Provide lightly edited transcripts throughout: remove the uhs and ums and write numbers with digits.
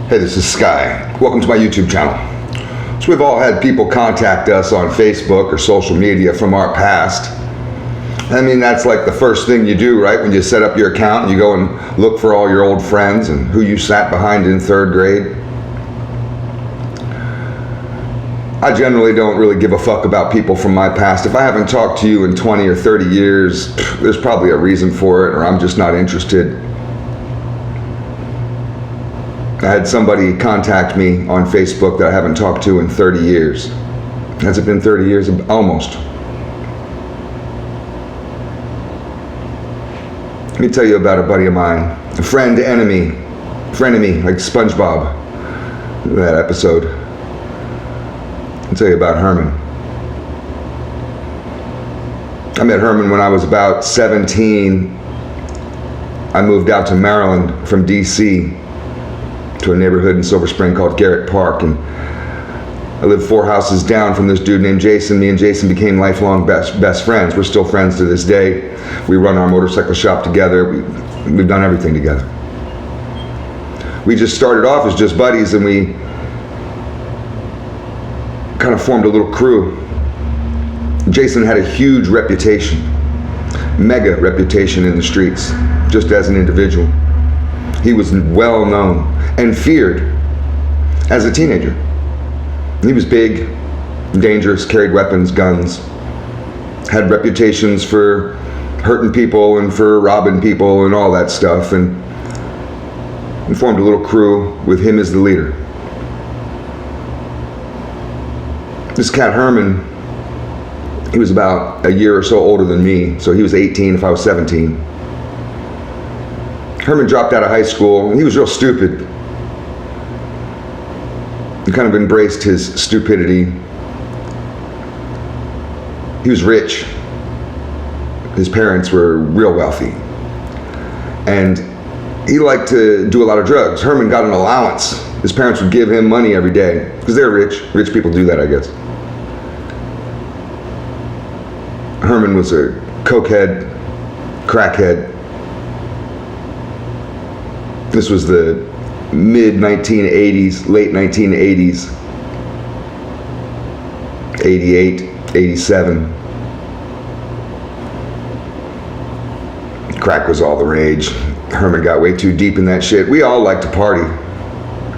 Hey, this is Sky. Welcome to my YouTube channel. So we've all had people contact us on Facebook or social media from our past. I mean, that's like the first thing you do, right? When you set up your account and you go and look for all your old friends and who you sat behind in third grade. I generally don't really give a fuck about people from my past. If I haven't talked to you in 20 or 30 years, there's probably a reason for it, or I'm just not interested. I had somebody contact me on Facebook that I haven't talked to in 30 years. Has it been 30 years? Almost. Let me tell you about a buddy of mine. A friend, enemy. Frenemy, like SpongeBob. That episode. I'll tell you about Herman. I met Herman when I was about 17. I moved out to Maryland from DC to a neighborhood in Silver Spring called Garrett Park, and I lived 4 houses down from this dude named Jason. Me and Jason became lifelong best friends. We're still friends to this day. We run our motorcycle shop together. We've done everything together. We just started off as just buddies, and we kind of formed a little crew. Jason had a huge reputation, mega reputation in the streets, just as an individual. He was well known and feared as a teenager. He was big, dangerous, carried weapons, guns, had reputations for hurting people and for robbing people and all that stuff, and formed a little crew with him as the leader. This cat Herman, he was about a year or so older than me, so he was 18 if I was 17. Herman dropped out of high school, and he was real stupid. He kind of embraced his stupidity. He was rich. His parents were real wealthy. And he liked to do a lot of drugs. Herman got an allowance. His parents would give him money every day, because they're rich. Rich people do that, I guess. Herman was a cokehead, crackhead. This was the mid-1980s, late 1980s, 88, 87. Crack was all the rage. Herman got way too deep in that shit. We all like to party.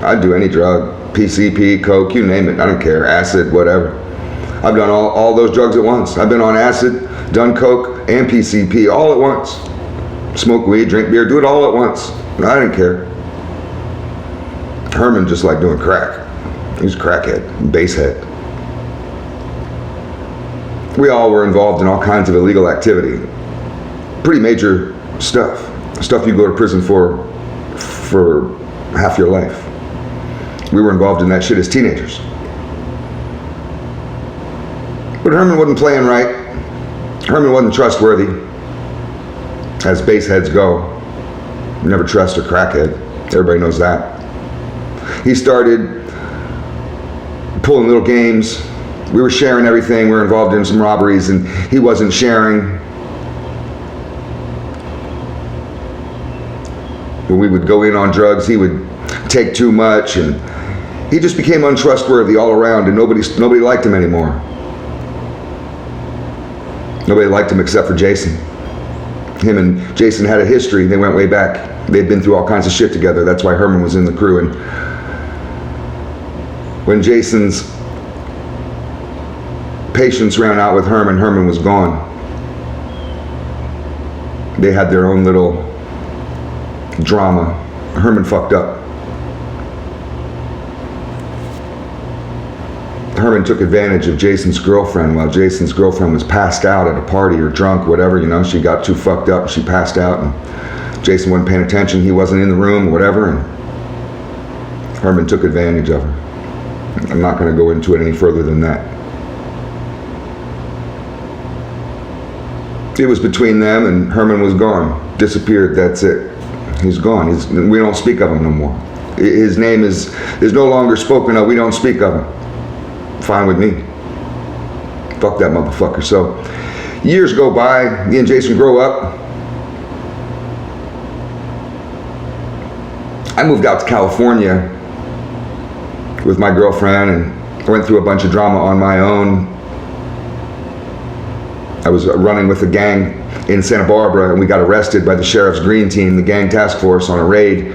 I'd do any drug, PCP, coke, you name it, I don't care, acid, whatever. I've done all those drugs at once. I've been on acid, done coke, and PCP all at once. Smoke weed, drink beer, do it all at once. I didn't care. Herman just liked doing crack. He was a crackhead, basehead. We all were involved in all kinds of illegal activity. Pretty major stuff. Stuff you go to prison for half your life. We were involved in that shit as teenagers. But Herman wasn't playing right. Herman wasn't trustworthy. As baseheads go. You never trust a crackhead. Everybody knows that. He started pulling little games. We were sharing everything. We were involved in some robberies, and he wasn't sharing. When we would go in on drugs, he would take too much, and he just became untrustworthy all around, and nobody liked him anymore. Nobody liked him except for Jason. Him and Jason had a history. They went way back. They'd been through all kinds of shit together. That's why Herman was in the crew. And when Jason's patience ran out with Herman, Herman was gone. They had their own little drama. Herman fucked up. Herman took advantage of Jason's girlfriend while Jason's girlfriend was passed out at a party or drunk, whatever, you know. She got too fucked up, she passed out, and Jason wasn't paying attention. He wasn't in the room or whatever, and Herman took advantage of her. I'm not going to go into it any further than that. It was between them, and Herman was gone. Disappeared, that's it. He's gone. We don't speak of him no more. His name is no longer spoken of. We don't speak of him. Fine with me. Fuck that motherfucker. So years go by, me and Jason grow up. I moved out to California with my girlfriend, and I went through a bunch of drama on my own. I was running with a gang in Santa Barbara, and we got arrested by the Sheriff's Green Team, the gang task force, on a raid.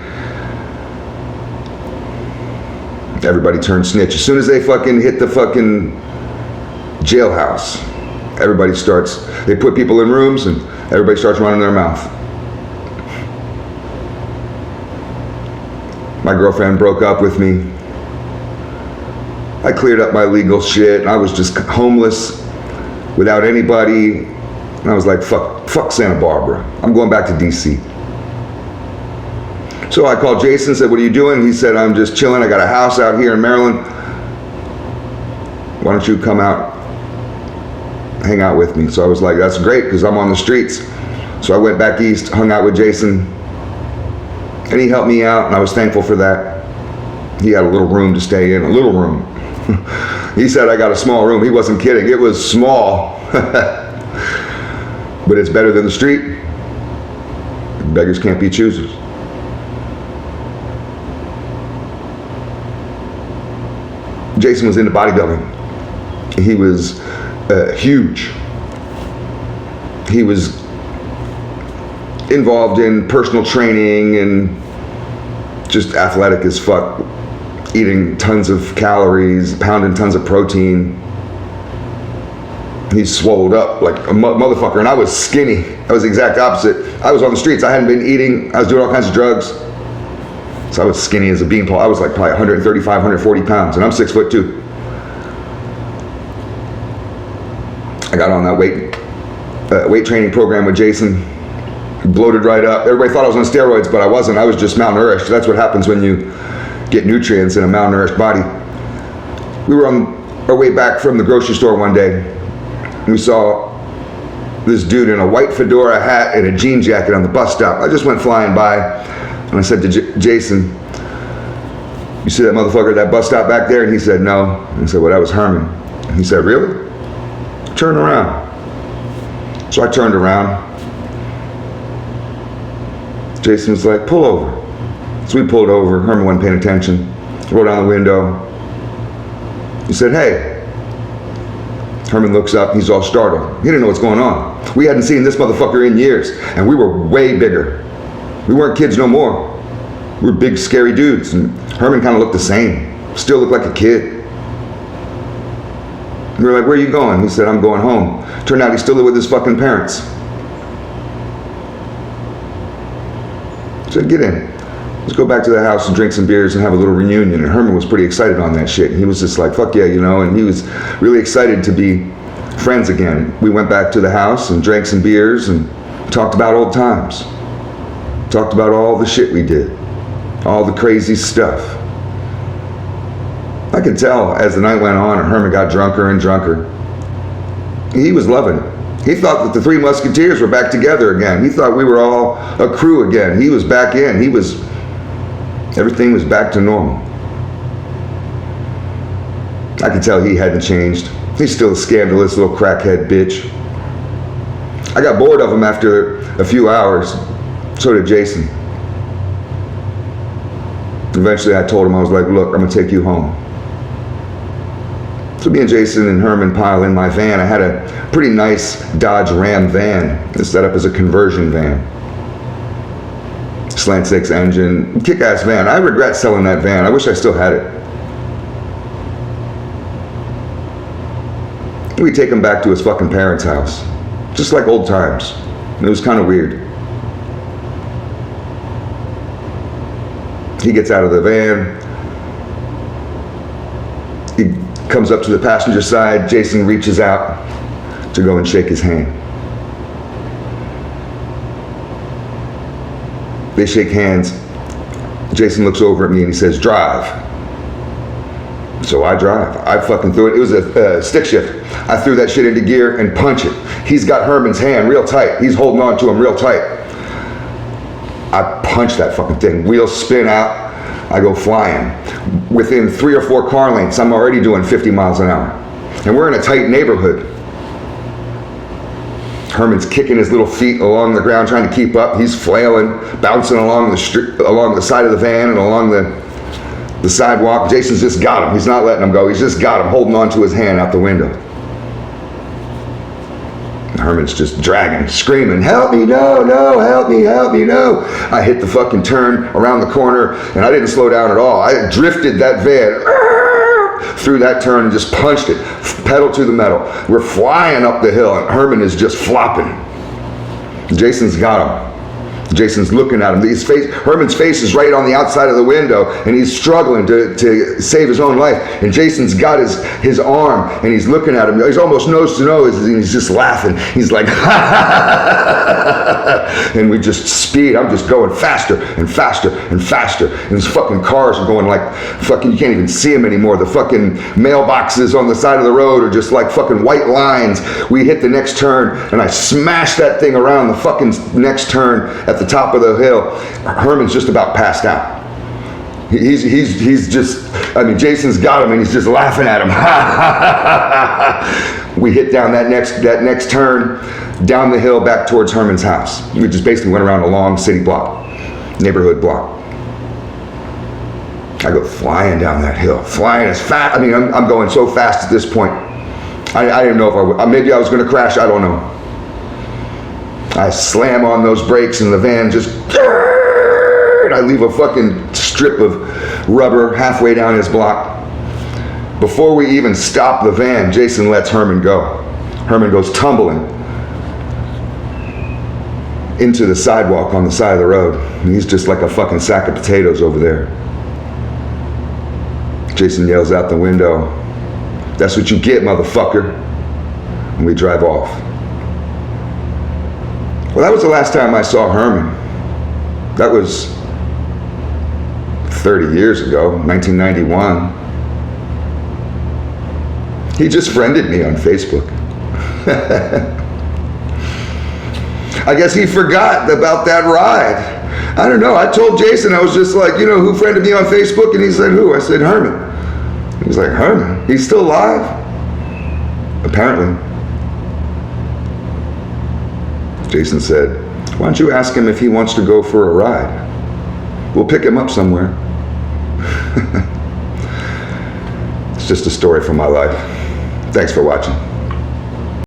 Everybody turned snitch. As soon as they fucking hit the fucking jailhouse, they put people in rooms and everybody starts running their mouth. My girlfriend broke up with me. I cleared up my legal shit, and I was just homeless without anybody. And I was like, fuck Santa Barbara. I'm going back to DC. So I called Jason, said, what are you doing? He said, I'm just chilling. I got a house out here in Maryland. Why don't you come out, hang out with me? So I was like, that's great, because I'm on the streets. So I went back east, hung out with Jason, and he helped me out, and I was thankful for that. He had a little room to stay in, a little room. He said I got a small room. He wasn't kidding. It was small. But it's better than the street. Beggars can't be choosers. Jason was into bodybuilding. He was huge. He was involved in personal training and just athletic as fuck, eating tons of calories, pounding tons of protein. He swolled up like a motherfucker, and I was skinny. I was the exact opposite. I was on the streets. I hadn't been eating. I was doing all kinds of drugs. So I was skinny as a beanpole. I was like probably 135, 140 pounds, and I'm 6'2". I got on that weight training program with Jason, bloated right up. Everybody thought I was on steroids, but I wasn't. I was just malnourished. That's what happens when you get nutrients in a malnourished body. We were on our way back from the grocery store one day, and we saw this dude in a white fedora hat and a jean jacket on the bus stop. I just went flying by, and I said to Jason, you see that motherfucker at that bus stop back there? And he said, no. And I said, well, that was Herman. And he said, really? Turn around. So I turned around. Jason was like, pull over. So we pulled over. Herman wasn't paying attention. Rolled down the window. He said, hey. Herman looks up. He's all startled. He didn't know what's going on. We hadn't seen this motherfucker in years, and we were way bigger. We weren't kids no more. We were big, scary dudes, and Herman kind of looked the same. Still looked like a kid. We were like, where are you going? He said, I'm going home. Turned out he still lived with his fucking parents. I said, get in. Let's go back to the house and drink some beers and have a little reunion. And Herman was pretty excited on that shit. He was just like, fuck yeah, you know, and he was really excited to be friends again. We went back to the house and drank some beers and talked about old times. Talked about all the shit we did. All the crazy stuff. I could tell as the night went on and Herman got drunker and drunker. He was loving it. He thought that the Three Musketeers were back together again. He thought we were all a crew again. He was back in. Everything was back to normal. I could tell he hadn't changed. He's still a scandalous little crackhead bitch. I got bored of him after a few hours. So did Jason. Eventually I told him, I was like, look, I'm gonna take you home. So me and Jason and Herman pile in my van. I had a pretty nice Dodge Ram van. It's set up as a conversion van. Slant 6 engine, kick-ass van. I regret selling that van. I wish I still had it. We take him back to his fucking parents' house. Just like old times. And it was kind of weird. He gets out of the van. He comes up to the passenger side. Jason reaches out to go and shake his hand. They shake hands. Jason looks over at me and he says, drive. So I drive. I fucking threw it. It was a stick shift. I threw that shit into gear and punch it. He's got Herman's hand real tight. He's holding on to him real tight. I punch that fucking thing. Wheels spin out. I go flying. Within 3 or 4 car lengths, I'm already doing 50 miles an hour. And we're in a tight neighborhood. Herman's kicking his little feet along the ground trying to keep up. He's flailing, bouncing along the street, along the side of the van and along The sidewalk, Jason's just got him. He's not letting him go. He's just got him, holding onto his hand out the window. Herman's just dragging, screaming, help me, no, no, help me, no. I hit the fucking turn around the corner, and I didn't slow down at all. I drifted that van through that turn and just punched it, pedal to the metal. We're flying up the hill, and Herman is just flopping. Jason's got him. Jason's looking at him. Herman's face is right on the outside of the window, and he's struggling to save his own life. And Jason's got his arm, and he's looking at him. He's almost nose to nose, and he's just laughing. He's like, and we just speed. I'm just going faster and faster and faster. And these fucking cars are going like fucking, you can't even see them anymore. The fucking mailboxes on the side of the road are just like fucking white lines. We hit the next turn, and I smashed that thing around the fucking next turn at the top of the hill. Herman's just about passed out. He's just, I mean, Jason's got him, and he's just laughing at him. We hit down that next turn, down the hill back towards Herman's house. We just basically went around a long city block, neighborhood block. I go flying down that hill, flying as fast. I mean, I'm going so fast at this point. I didn't know if maybe I was going to crash. I don't know. I slam on those brakes, and the van just, I leave a fucking strip of rubber halfway down his block. Before we even stop the van, Jason lets Herman go. Herman goes tumbling into the sidewalk on the side of the road. And he's just like a fucking sack of potatoes over there. Jason yells out the window, "That's what you get, motherfucker." And we drive off. Well, that was the last time I saw Herman. That was 30 years ago, 1991. He just friended me on Facebook. I guess he forgot about that ride. I don't know. I told Jason, I was just like, you know, who friended me on Facebook? And he said, who? I said, Herman. He was like, Herman? He's still alive? Apparently. Jason said, why don't you ask him if he wants to go for a ride? We'll pick him up somewhere. It's just a story from my life. Thanks for watching.